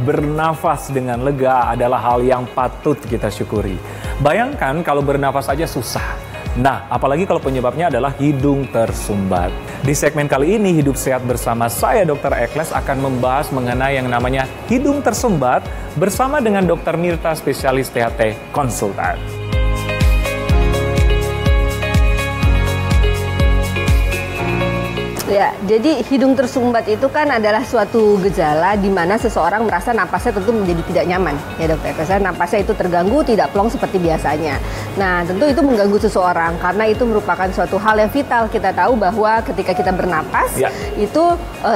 Bernafas dengan lega adalah hal yang patut kita syukuri. Bayangkan kalau bernafas saja susah. Nah, apalagi kalau penyebabnya adalah hidung tersumbat. Di segmen kali ini, Hidup Sehat bersama saya, Dr. Ekles, akan membahas mengenai yang namanya hidung tersumbat bersama dengan Dr. Mirta, spesialis THT konsultan. Ya, jadi hidung tersumbat itu kan adalah suatu gejala di mana seseorang merasa napasnya tentu menjadi tidak nyaman. Ya dokter, napasnya itu terganggu, tidak plong seperti biasanya. Nah, tentu itu mengganggu seseorang karena itu merupakan suatu hal yang vital. Kita tahu bahwa ketika kita bernapas, itu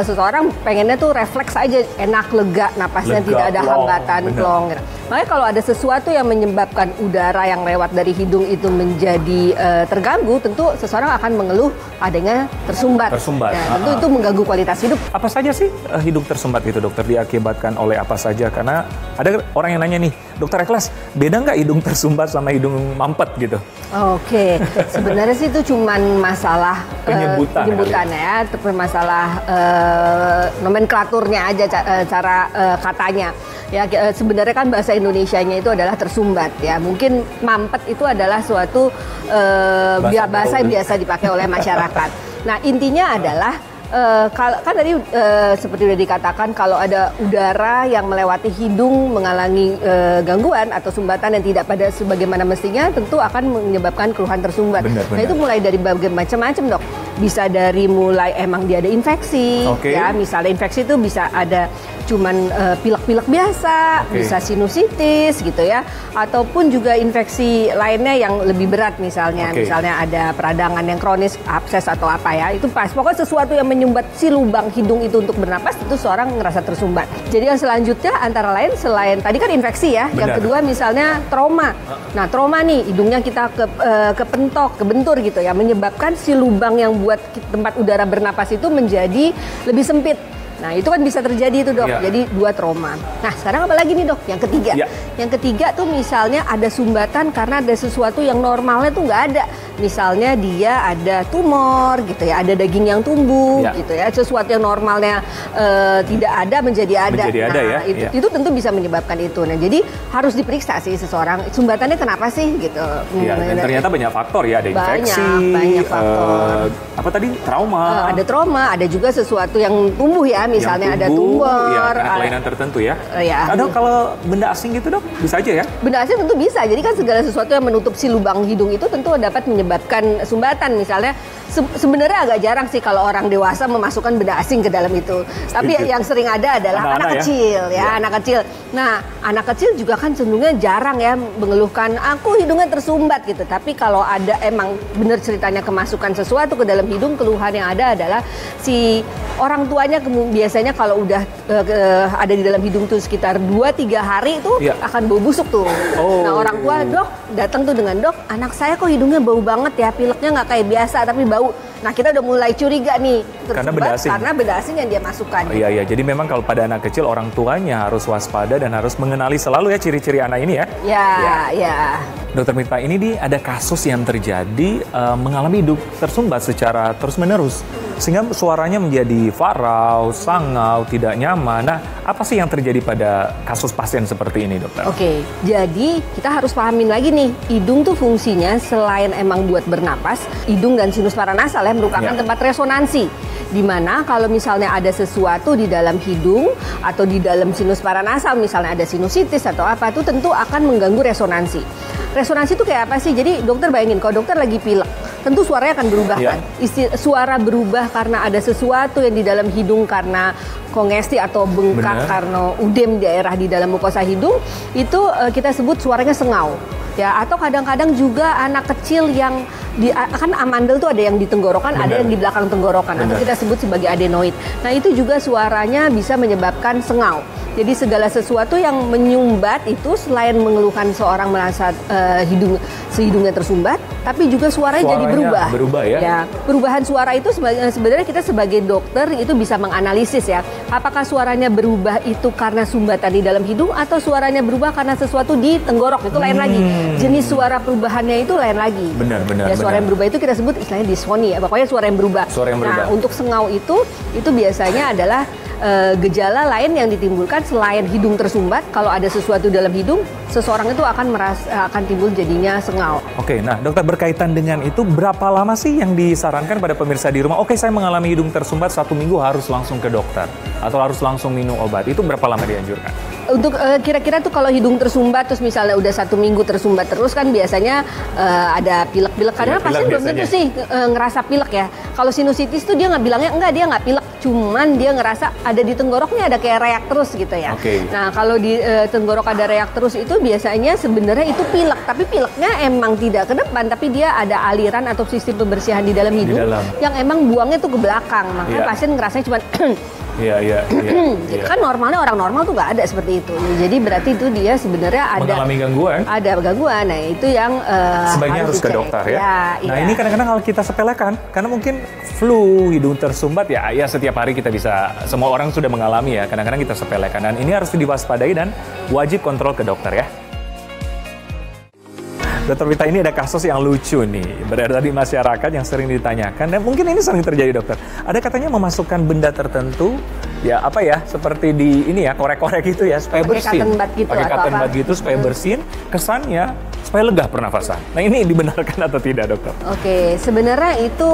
seseorang pengennya tuh refleks aja, enak, lega, napasnya tidak ada hambatan, plong. Gitu. Makanya kalau ada sesuatu yang menyebabkan udara yang lewat dari hidung itu menjadi terganggu, tentu seseorang akan mengeluh adanya tersumbat. Ya, tentu itu mengganggu kualitas hidup. Apa saja sih hidung tersumbat itu, dokter? Diakibatkan oleh apa saja? Karena ada orang yang nanya nih, Dokter Ekles, beda nggak hidung tersumbat sama hidung mampet gitu? Oke, sebenarnya sih itu cuman masalah penyebutan ya, masalah nomenklaturnya aja, cara katanya. Ya, sebenarnya kan bahasa Indonesianya itu adalah tersumbat ya. Mungkin mampet itu adalah suatu bahasa yang biasa dipakai oleh masyarakat. Nah, intinya adalah kan tadi seperti sudah dikatakan, kalau ada udara yang melewati hidung mengalami gangguan atau sumbatan yang tidak pada sebagaimana mestinya, tentu akan menyebabkan keluhan tersumbat. Benar. Nah, itu mulai dari berbagai macam-macam, dok. Bisa dari mulai emang dia ada infeksi, ya, misalnya infeksi itu bisa ada cuman pilek-pilek biasa, bisa sinusitis gitu ya, ataupun juga infeksi lainnya yang lebih berat misalnya ada peradangan yang kronis, abses atau apa ya, itu pas pokoknya sesuatu yang menyumbat si lubang hidung itu untuk bernapas, itu seorang ngerasa tersumbat. Jadi yang selanjutnya antara lain selain tadi kan infeksi ya, yang kedua misalnya trauma. Nah, trauma nih hidungnya kita kepentok, kebentur gitu ya, menyebabkan si lubang yang buat tempat udara bernapas itu menjadi lebih sempit. Nah, itu kan bisa terjadi itu, dok. Jadi 2 trauma. Nah, sekarang apa lagi nih, dok? Yang ketiga. Yang ketiga tuh misalnya ada sumbatan karena ada sesuatu yang normalnya tuh nggak ada. Misalnya dia ada tumor gitu ya, ada daging yang tumbuh gitu ya. Sesuatu yang normalnya tidak ada menjadi ada. Itu tentu bisa menyebabkan itu. Nah, jadi harus diperiksa sih seseorang, sumbatannya kenapa sih gitu. Dan ternyata banyak faktor ya, ada infeksi, banyak faktor. Apa tadi? Trauma. Ada trauma, ada juga sesuatu yang tumbuh ya. Misalnya ada tumor, kelainan tertentu ya. Dok, kalau benda asing gitu, dok, bisa aja ya? Benda asing tentu bisa. Jadi kan segala sesuatu yang menutup si lubang hidung itu tentu dapat menyebabkan sumbatan. Misalnya sebenarnya agak jarang sih kalau orang dewasa memasukkan benda asing ke dalam itu. Tapi yang sering ada adalah anak kecil ya, anak kecil. Nah, anak kecil juga kan cenderungnya jarang ya mengeluhkan aku hidungnya tersumbat gitu. Tapi kalau ada emang benar ceritanya kemasukan sesuatu ke dalam hidung, keluhan yang ada adalah si orang tuanya biasanya kalau udah ada di dalam hidung tuh sekitar 2-3 hari itu akan bau busuk tuh. Nah, orang tua, dok, datang tuh dengan, dok, anak saya kok hidungnya bau banget ya, pileknya nggak kayak biasa tapi bau. Nah, kita udah mulai curiga nih karena benda asing yang dia masukkan. Iya, jadi memang kalau pada anak kecil orang tuanya harus waspada dan harus mengenali selalu ya ciri-ciri anak ini ya. Ya. Dokter Mirta, ini ada kasus yang terjadi mengalami hidung tersumbat secara terus-menerus sehingga suaranya menjadi farau, sangau, tidak nyaman. Nah, apa sih yang terjadi pada kasus pasien seperti ini, dokter? Oke, jadi kita harus pahamin lagi nih, hidung tuh fungsinya selain emang buat bernapas, hidung dan sinus paranasal ya merupakan tempat resonansi. Dimana kalau misalnya ada sesuatu di dalam hidung atau di dalam sinus paranasal, misalnya ada sinusitis atau apa, itu tentu akan mengganggu resonansi. Resonansi itu kayak apa sih? Jadi dokter bayangin, kalau dokter lagi pilek, tentu suaranya akan berubah kan? Suara berubah karena ada sesuatu yang di dalam hidung karena kongesti atau bengkak karena udem daerah di dalam mukosa hidung, itu kita sebut suaranya sengau. Ya, atau kadang-kadang juga anak kecil yang kan amandel tuh ada yang di tenggorokan, ada yang di belakang tenggorokan, atau kita sebut sebagai adenoid. Nah, itu juga suaranya bisa menyebabkan sengau. Jadi segala sesuatu yang menyumbat itu selain mengeluhkan seorang merasa hidungnya tersumbat, tapi juga suaranya jadi berubah. Berubah ya? Ya, perubahan suara itu sebenarnya kita sebagai dokter itu bisa menganalisis ya. Apakah suaranya berubah itu karena sumbatan di dalam hidung atau suaranya berubah karena sesuatu di tenggorok, itu lain lagi. Jenis suara perubahannya itu lain lagi. Benar. Ya, suara yang berubah itu kita sebut istilahnya dysphonia ya. Pokoknya suara yang berubah. Nah, untuk sengau itu biasanya adalah gejala lain yang ditimbulkan selain hidung tersumbat. Kalau ada sesuatu dalam hidung, seseorang itu akan timbul jadinya sengau. Oke, nah dokter, berkaitan dengan itu, berapa lama sih yang disarankan pada pemirsa di rumah? Oke, saya mengalami hidung tersumbat 1 minggu harus langsung ke dokter atau harus langsung minum obat. Itu berapa lama dianjurkan? Untuk kira-kira tuh kalau hidung tersumbat terus misalnya udah 1 minggu tersumbat terus kan biasanya ada pilek-pilek. Karena pasien belum tentu sih ngerasa pilek ya. Kalau sinusitis tuh dia nggak bilangnya dia nggak pilek, cuman dia ngerasa ada di tenggoroknya ada kayak reak terus gitu ya. Nah kalau di tenggorok ada reak terus itu biasanya sebenarnya itu pilek, tapi pileknya emang tidak ke depan, tapi dia ada aliran atau sistem pembersihan di dalam hidung yang emang buangnya tuh ke belakang. Makanya pasien ngerasanya cuma Iya. Kan normalnya orang normal tuh nggak ada seperti itu. Jadi berarti itu dia sebenarnya ada mengalami gangguan. Ada gangguan. Nah itu yang sebaiknya harus ke dokter ya. Nah ini kadang-kadang kalau kita sepelekan, karena mungkin flu, hidung tersumbat ya setiap hari kita bisa, semua orang sudah mengalami ya. Kadang-kadang kita sepelekan dan ini harus diwaspadai dan wajib kontrol ke dokter ya. Dokter Wita, ini ada kasus yang lucu nih, berada di masyarakat yang sering ditanyakan, dan mungkin ini sering terjadi dokter. Ada katanya memasukkan benda tertentu, ya apa ya, seperti di ini ya, korek-korek gitu ya, supaya bersin. Pakai cotton bud gitu supaya bersin, kesannya supaya lega pernafasan. Nah ini dibenarkan atau tidak dokter? Oke, sebenarnya itu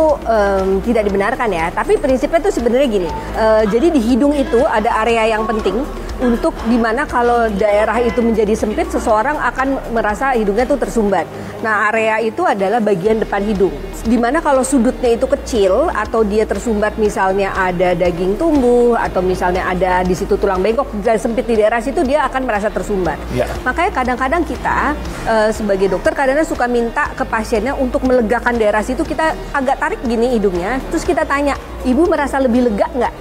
tidak dibenarkan ya, tapi prinsipnya itu sebenarnya gini, jadi di hidung itu ada area yang penting, untuk dimana kalau daerah itu menjadi sempit, seseorang akan merasa hidungnya tuh tersumbat. Nah area itu adalah bagian depan hidung, dimana kalau sudutnya itu kecil atau dia tersumbat, misalnya ada daging tumbuh atau misalnya ada di situ tulang bengkok dan sempit di daerah situ, dia akan merasa tersumbat. Makanya kadang-kadang kita sebagai dokter kadang-kadang suka minta ke pasiennya untuk melegakan daerah situ, kita agak tarik gini hidungnya, terus kita tanya, ibu merasa lebih lega nggak?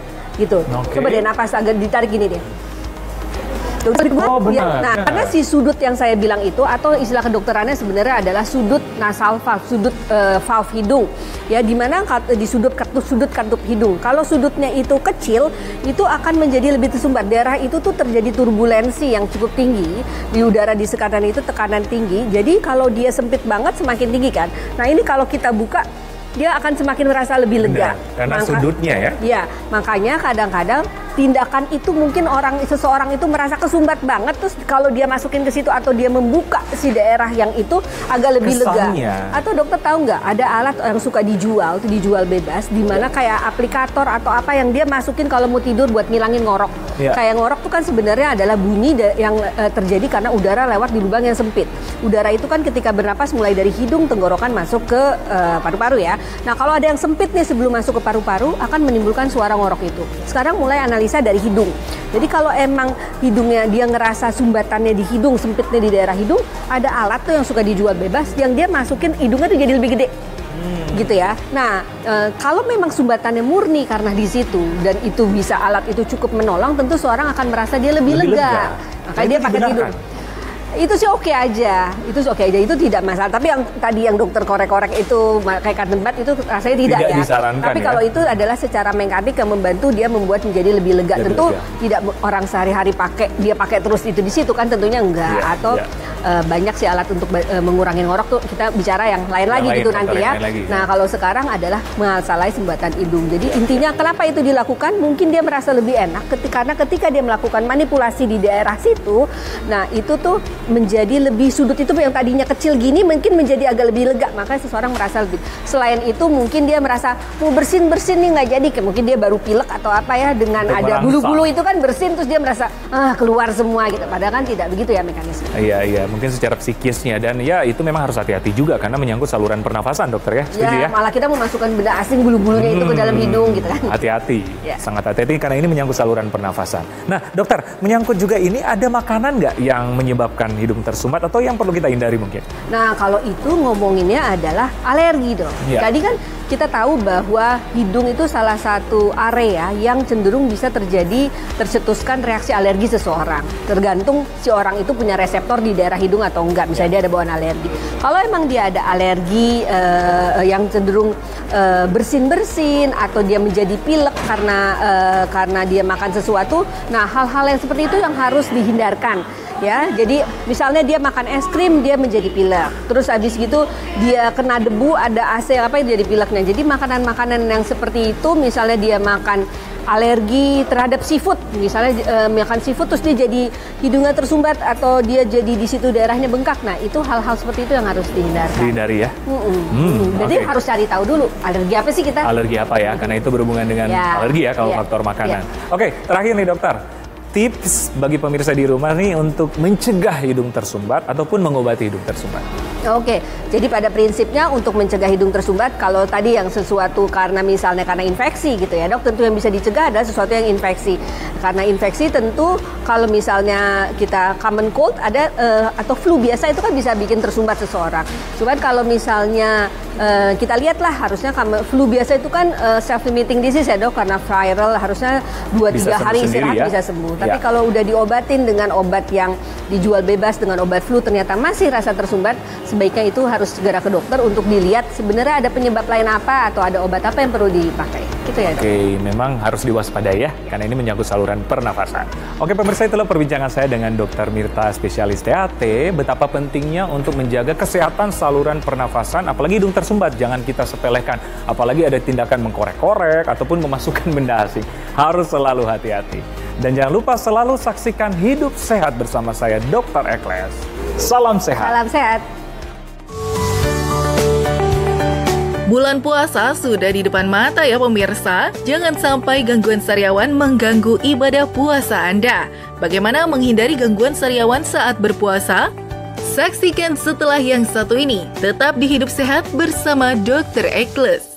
Gitu. Coba deh napas agak ditarik gini deh. Nah, karena si sudut yang saya bilang itu, atau istilah kedokterannya sebenarnya adalah sudut nasal valve, sudut valve hidung, ya, dimana di sudut katup hidung. Kalau sudutnya itu kecil, itu akan menjadi lebih tersumbat. Daerah itu tuh terjadi turbulensi yang cukup tinggi di udara di sekatan itu, tekanan tinggi. Jadi kalau dia sempit banget semakin tinggi kan. Nah ini kalau kita buka, dia akan semakin merasa lebih lega. Karena sudutnya ya. Ya, makanya kadang-kadang tindakan itu mungkin seseorang itu merasa kesumbat banget, terus kalau dia masukin ke situ atau dia membuka si daerah yang itu agak lebih lega. Atau dokter tahu nggak, ada alat yang suka dijual, itu dijual bebas, di mana kayak aplikator atau apa yang dia masukin kalau mau tidur buat ngilangin ngorok. Kayak ngorok tuh kan sebenarnya adalah bunyi yang terjadi karena udara lewat di lubang yang sempit. Udara itu kan ketika bernapas mulai dari hidung, tenggorokan masuk ke paru-paru ya. Nah kalau ada yang sempit nih sebelum masuk ke paru-paru akan menimbulkan suara ngorok itu. Sekarang mulai analisa dari hidung. Jadi kalau emang hidungnya dia ngerasa sumbatannya di hidung, sempitnya di daerah hidung, ada alat tuh yang suka dijual bebas yang dia masukin hidungnya tuh jadi lebih gede. Gitu ya. Nah, kalau memang sumbatannya murni karena di situ dan itu bisa alat itu cukup menolong, tentu seorang akan merasa dia lebih lega. Makanya dia pakai hidung. Itu sih oke aja, itu tidak masalah. Tapi yang tadi yang dokter korek-korek itu kayak cotton bud itu rasanya tidak ya. Tapi kalau itu adalah secara mekanik yang membantu dia membuat menjadi lebih lega. Tentu tidak orang sehari-hari pakai terus itu di situ kan, tentunya enggak. Atau banyak sih alat untuk mengurangi ngorok tuh, kita bicara yang lain lagi gitu nanti ya. Nah kalau sekarang adalah mengasalai sumbatan hidung. Jadi intinya kenapa itu dilakukan? Mungkin dia merasa lebih enak karena ketika dia melakukan manipulasi di daerah situ, nah itu tuh menjadi lebih, sudut itu yang tadinya kecil gini mungkin menjadi agak lebih lega, makanya seseorang merasa lebih. Selain itu mungkin dia merasa mau bersin nih nggak jadi, mungkin dia baru pilek atau apa ya, dengan ada bulu-bulu itu kan bersin terus dia merasa keluar semua gitu, padahal kan tidak begitu ya mekanisme. Iya, mungkin secara psikisnya, dan ya itu memang harus hati-hati juga karena menyangkut saluran pernafasan dokter ya. Setuju ya? Malah kita memasukkan benda asing bulu-bulunya itu ke dalam hidung gitu kan. Hati-hati, sangat hati-hati karena ini menyangkut saluran pernafasan. Nah dokter, menyangkut juga ini, ada makanan nggak yang menyebabkan menyebabkan hidung tersumbat atau yang perlu kita hindari mungkin? Nah, kalau itu ngomonginnya adalah alergi dong. Ya. Jadi kan kita tahu bahwa hidung itu salah satu area yang cenderung bisa tercetuskan reaksi alergi seseorang. Tergantung si orang itu punya reseptor di daerah hidung atau enggak. Misalnya dia ada bawaan alergi. Kalau emang dia ada alergi yang cenderung bersin-bersin atau dia menjadi pilek karena dia makan sesuatu, nah hal-hal yang seperti itu yang harus dihindarkan. Ya, jadi misalnya dia makan es krim, dia menjadi pilek. Terus habis gitu dia kena debu, ada AC jadi pileknya. Jadi makanan-makanan yang seperti itu, misalnya dia makan alergi terhadap seafood, misalnya makan seafood terus dia jadi hidungnya tersumbat atau dia jadi di situ daerahnya bengkak. Nah, itu hal-hal seperti itu yang harus dihindarkan. Dihindari ya. Jadi harus cari tahu dulu alergi apa sih kita. Alergi apa ya? Karena itu berhubungan dengan alergi ya kalau faktor makanan. Oke, terakhir nih dokter. Tips bagi pemirsa di rumah nih untuk mencegah hidung tersumbat ataupun mengobati hidung tersumbat. Oke, jadi pada prinsipnya untuk mencegah hidung tersumbat, kalau tadi yang sesuatu karena infeksi gitu ya dok, tentu yang bisa dicegah adalah sesuatu yang infeksi. Karena infeksi tentu kalau misalnya kita common cold atau flu biasa itu kan bisa bikin tersumbat seseorang. Cuman kalau misalnya kita lihatlah harusnya flu biasa itu kan self-limiting disease ya dok, karena viral harusnya 2-3 hari istirahat ya? Bisa sembuh. Tapi kalau udah diobatin dengan obat yang dijual bebas dengan obat flu ternyata masih rasa tersumbat, sebaiknya itu harus segera ke dokter untuk dilihat sebenarnya ada penyebab lain apa atau ada obat apa yang perlu dipakai. Gitu ya dok. Oke, memang harus diwaspadai ya, karena ini menyangkut saluran pernafasan. Oke pemirsa, itulah perbincangan saya dengan Dr. Mirta, spesialis THT, betapa pentingnya untuk menjaga kesehatan saluran pernafasan, apalagi hidung tersumbat. Jangan kita sepelekan, apalagi ada tindakan mengkorek-korek ataupun memasukkan benda asing. Harus selalu hati-hati. Dan jangan lupa selalu saksikan Hidup Sehat bersama saya, Dr. Ekles. Salam sehat. Salam sehat. Bulan puasa sudah di depan mata ya pemirsa. Jangan sampai gangguan sariawan mengganggu ibadah puasa Anda. Bagaimana menghindari gangguan sariawan saat berpuasa? Saksikan setelah yang satu ini. Tetap di Hidup Sehat bersama Dr. Ekles.